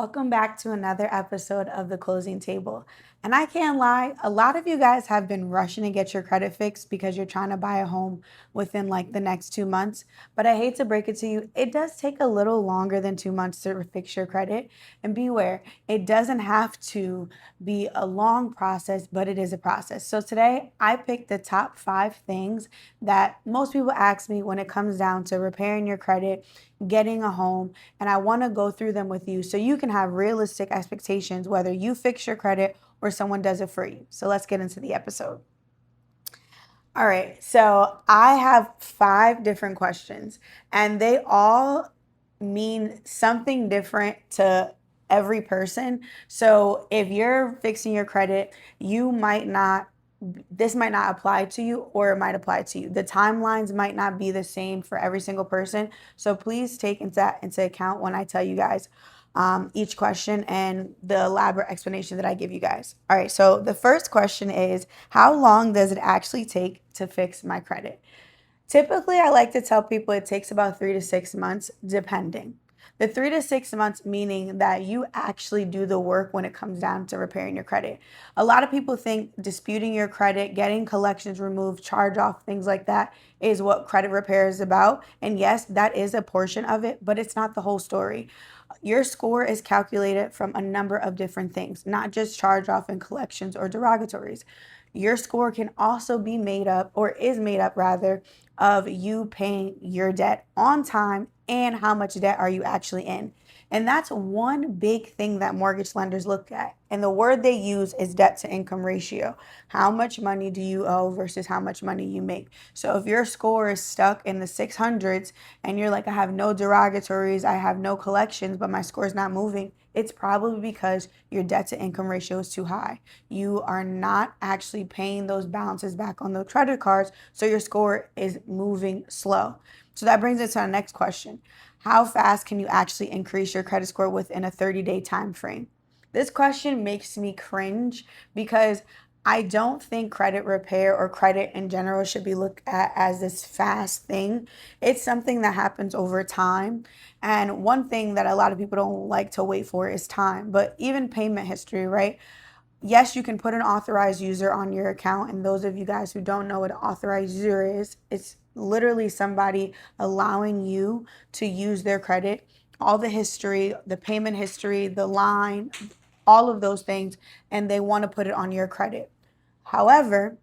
Welcome back to another episode of The Closing Table. And I can't lie, a lot of you guys have been rushing to get your credit fixed because you're trying to buy a home within like the next 2 months. But I hate to break it to you, it does take a little longer than 2 months to fix your credit. And beware, it doesn't have to be a long process, but it is a process. So today I picked the top 5 things that most people ask me when it comes down to repairing your credit, getting a home, and I want to go through them with you so you can have realistic expectations whether you fix your credit or someone does it for you. So let's get into the episode. All right, so I have 5 different questions, and they all mean something different to every person. So if you're fixing your credit, you might not this might not apply to you or it might apply to you. The timelines might not be the same for every single person. So please take that into account when I tell you guys each question and the elaborate explanation that I give you guys. All right, so the first question is, how long does it actually take to fix my credit? Typically, I like to tell people it takes about 3 to 6 months, depending. The 3 to 6 months meaning that you actually do the work when it comes down to repairing your credit. A lot of people think disputing your credit, getting collections removed, charge off, things like that is what credit repair is about. And yes, that is a portion of it, but it's not the whole story. Your score is calculated from a number of different things, not just charge off and collections or derogatories. Your score can also be made up, or is made up rather, of you paying your debt on time and how much debt are you actually in. And that's one big thing that mortgage lenders look at. And the word they use is debt to income ratio. How much money do you owe versus how much money you make? So if your score is stuck in the 600s and you're like, I have no derogatories, I have no collections, but my score is not moving, it's probably because your debt to income ratio is too high. You are not actually paying those balances back on the credit cards, so your score is moving slow. So that brings us to our next question. How fast can you actually increase your credit score within a 30-day time frame? This question makes me cringe because I don't think credit repair or credit in general should be looked at as this fast thing. It's something that happens over time. And one thing that a lot of people don't like to wait for is time, but even payment history, right? Yes, you can put an authorized user on your account. And those of you guys who don't know what an authorized user is, it's literally somebody allowing you to use their credit, all the history, the payment history, the line, all of those things, and they want to put it on your credit. However,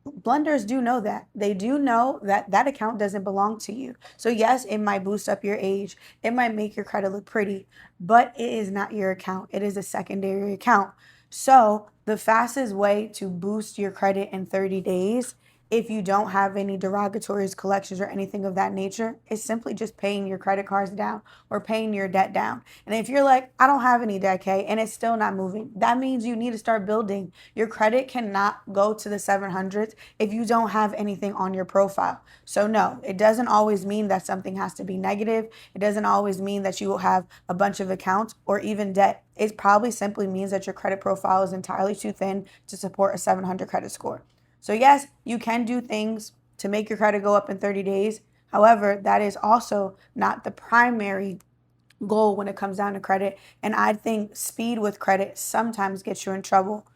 blenders do know that. They do know that that account doesn't belong to you. So yes, it might boost up your age. It might make your credit look pretty, but it is not your account. It is a secondary account. So the fastest way to boost your credit in 30 days, if you don't have any derogatories, collections, or anything of that nature, is simply just paying your credit cards down or paying your debt down. And if you're like, I don't have any debt, Kay, and it's still not moving, that means you need to start building. Your credit cannot go to the 700s if you don't have anything on your profile. So no, it doesn't always mean that something has to be negative. It doesn't always mean that you will have a bunch of accounts or even debt. It probably simply means that your credit profile is entirely too thin to support a 700 credit score. So yes, you can do things to make your credit go up in 30 days. However, that is also not the primary goal when it comes down to credit. And I think speed with credit sometimes gets you in trouble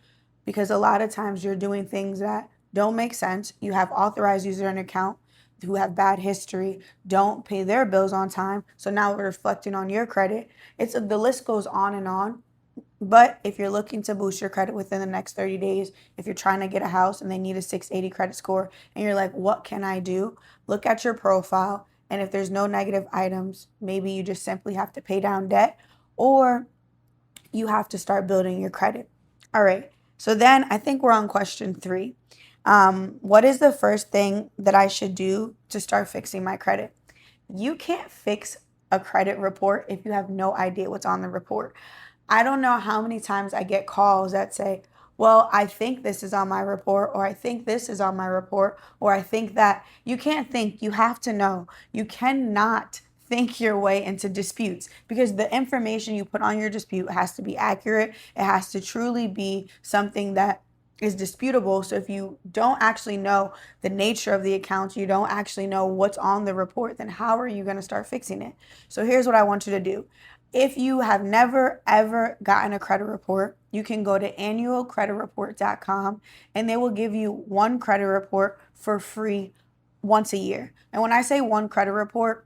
because a lot of times you're doing things that don't make sense. You have authorized user and account who have bad history, don't pay their bills on time. So now we're reflecting on your credit. The list goes on and on. But if you're looking to boost your credit within the next 30 days, if you're trying to get a house and they need a 680 credit score and you're like, what can I do? Look at your profile. And if there's no negative items, maybe you just simply have to pay down debt or you have to start building your credit. All right. So then I think we're on question 3. What is the first thing that I should do to start fixing my credit? You can't fix a credit report if you have no idea what's on the report. I don't know how many times I get calls that say, well, I think this is on my report, or I think this is on my report, or I think that. You can't think, you have to know. You cannot think your way into disputes because the information you put on your dispute has to be accurate. It has to truly be something that is disputable. So if you don't actually know the nature of the accounts, you don't actually know what's on the report, then how are you going to start fixing it? So here's what I want you to do. If you have never ever gotten a credit report, you can go to annualcreditreport.com and they will give you one credit report for free once a year. And when I say one credit report,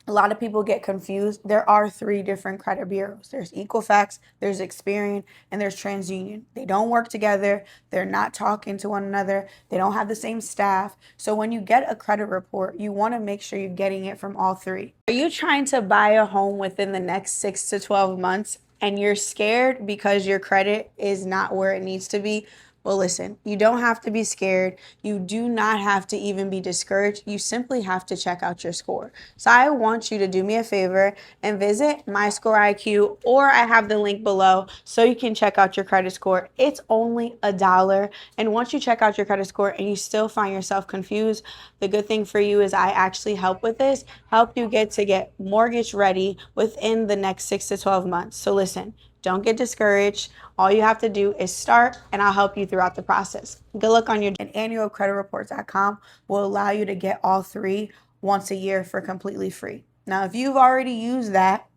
a lot of people get confused. There are three different credit bureaus. There's Equifax, there's Experian, and there's TransUnion. They don't work together. They're not talking to one another. They don't have the same staff. So when you get a credit report, you want to make sure you're getting it from all three. Are you trying to buy a home within the next 6 to 12 months and you're scared because your credit is not where it needs to be? Well, listen, you don't have to be scared. You do not have to even be discouraged. You simply have to check out your score. So I want you to do me a favor and visit My Score IQ, or I have the link below so you can check out your credit score. It's only $1. And once you check out your credit score and you still find yourself confused, the good thing for you is I actually help with this, help you get mortgage ready within the next 6 to 12 months. So listen, don't get discouraged. All you have to do is start, and I'll help you throughout the process. Good luck on your journey. And annualcreditreport.com will allow you to get all three once a year for completely free. Now, if you've already used that,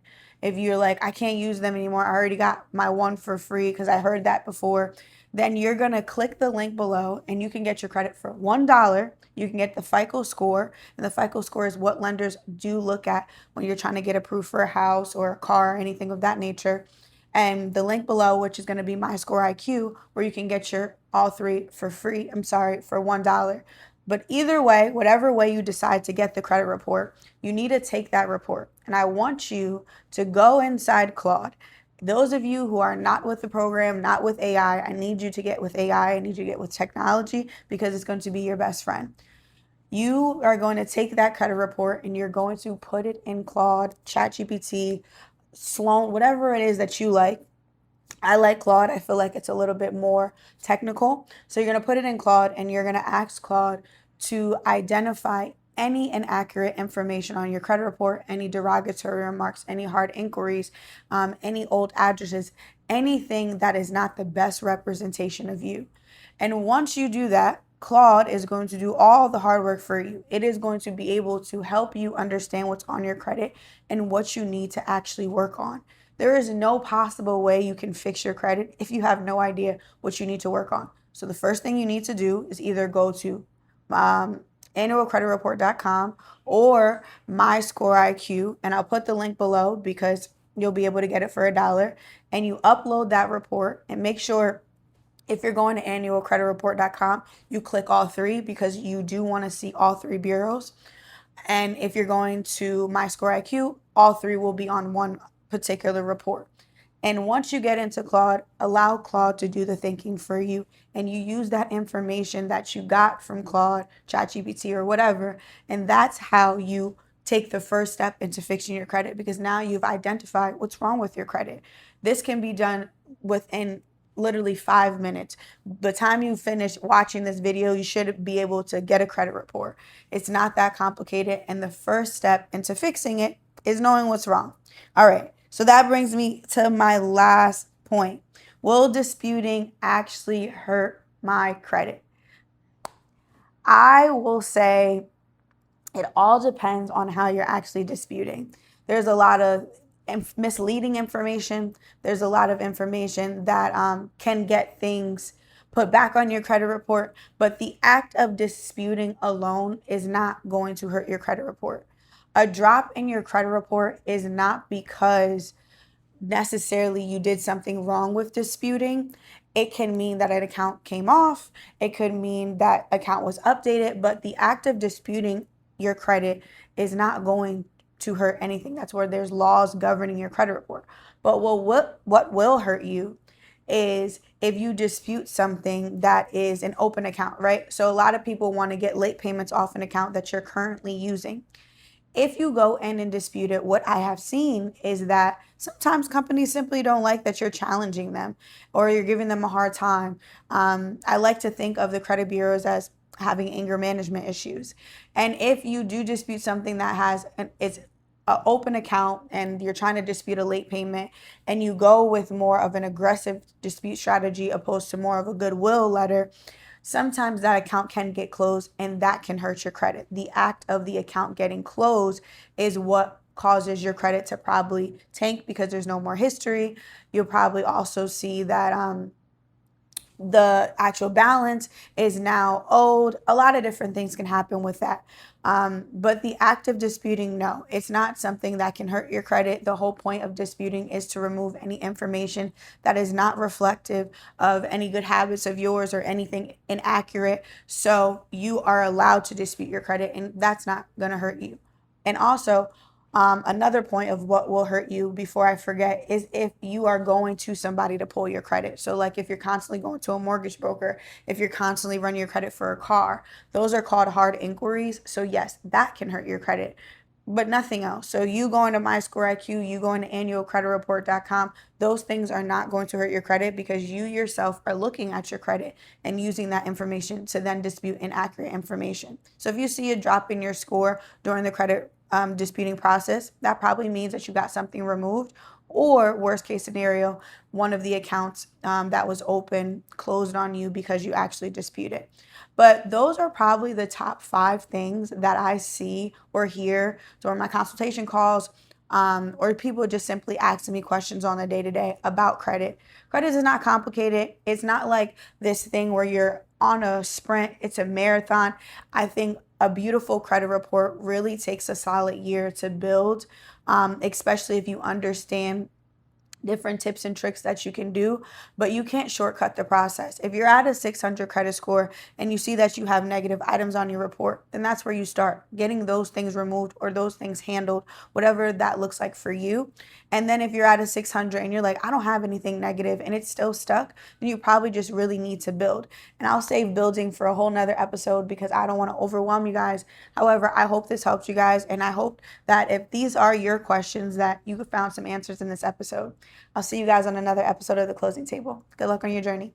if you're like, I can't use them anymore, I already got my one for free because I heard that before, then you're going to click the link below and you can get your credit for $1. You can get the FICO score, and the FICO score is what lenders do look at when you're trying to get approved for a house or a car or anything of that nature. And the link below, which is going to be My Score IQ, where you can get your all three for free. For $1. But either way, whatever way you decide to get the credit report, you need to take that report. And I want you to go inside Claude. Those of you who are not with the program, not with AI, I need you to get with AI. I need you to get with technology because it's going to be your best friend. You are going to take that credit report and you're going to put it in Claude, ChatGPT, Sloan, whatever it is that you like. I like Claude. I feel like it's a little bit more technical. So you're going to put it in Claude and you're going to ask Claude to identify any inaccurate information on your credit report, any derogatory remarks, any hard inquiries, any old addresses, anything that is not the best representation of you. And once you do that, Claude is going to do all the hard work for you. It is going to be able to help you understand what's on your credit and what you need to actually work on. There is no possible way you can fix your credit if you have no idea what you need to work on. So the first thing you need to do is either go to annualcreditreport.com or My Score IQ, and I'll put the link below because you'll be able to get it for $1. And you upload that report and make sure, if you're going to annualcreditreport.com, you click all three because you do want to see all three bureaus. And if you're going to My Score IQ, all three will be on one particular report. And once you get into Claude, allow Claude to do the thinking for you. And you use that information that you got from Claude, ChatGPT, or whatever. And that's how you take the first step into fixing your credit, because now you've identified what's wrong with your credit. This can be done within literally 5 minutes. The time you finish watching this video, you should be able to get a credit report. It's not that complicated. And the first step into fixing it is knowing what's wrong. All right. So that brings me to my last point. Will disputing actually hurt my credit? I will say it all depends on how you're actually disputing. There's a lot of misleading information. There's a lot of information that can get things put back on your credit report, but the act of disputing alone is not going to hurt your credit report. A drop in your credit report is not because necessarily you did something wrong with disputing. It can mean that an account came off. It could mean that account was updated, but the act of disputing your credit is not going to hurt anything. That's where there's laws governing your credit report. But what will hurt you is if you dispute something that is an open account, right? So a lot of people want to get late payments off an account that you're currently using. If you go in and dispute it, what I have seen is that sometimes companies simply don't like that you're challenging them or you're giving them a hard time. I like to think of the credit bureaus as having anger management issues. And if you do dispute something that it's an open account and you're trying to dispute a late payment and you go with more of an aggressive dispute strategy opposed to more of a goodwill letter, sometimes that account can get closed and that can hurt your credit. The act of the account getting closed is what causes your credit to probably tank because there's no more history. You'll probably also see that the actual balance is now owed. A lot of different things can happen with that. But the act of disputing, no, it's not something that can hurt your credit. The whole point of disputing is to remove any information that is not reflective of any good habits of yours or anything inaccurate. So you are allowed to dispute your credit, and that's not going to hurt you. And also, another point of what will hurt you before I forget is if you are going to somebody to pull your credit. So like if you're constantly going to a mortgage broker, if you're constantly running your credit for a car, those are called hard inquiries. So yes, that can hurt your credit, but nothing else. So you going to MyScoreIQ, you going to annualcreditreport.com, those things are not going to hurt your credit because you yourself are looking at your credit and using that information to then dispute inaccurate information. So if you see a drop in your score during the credit disputing process, that probably means that you got something removed, or worst case scenario, one of the accounts that was open closed on you because you actually disputed. But those are probably the top 5 things that I see or hear during my consultation calls, or people just simply asking me questions on the day-to-day about credit. Credit is not complicated. It's not like this thing where you're on a sprint. It's a marathon. I think a beautiful credit report really takes a solid year to build, especially if you understand different tips and tricks that you can do, but you can't shortcut the process. If you're at a 600 credit score and you see that you have negative items on your report, then that's where you start getting those things removed or those things handled, whatever that looks like for you. And then if you're at a 600 and you're like, I don't have anything negative and it's still stuck, then you probably just really need to build. And I'll save building for a whole nother episode because I don't want to overwhelm you guys. However, I hope this helps you guys. And I hope that if these are your questions, that you found some answers in this episode. I'll see you guys on another episode of The Closing Table. Good luck on your journey.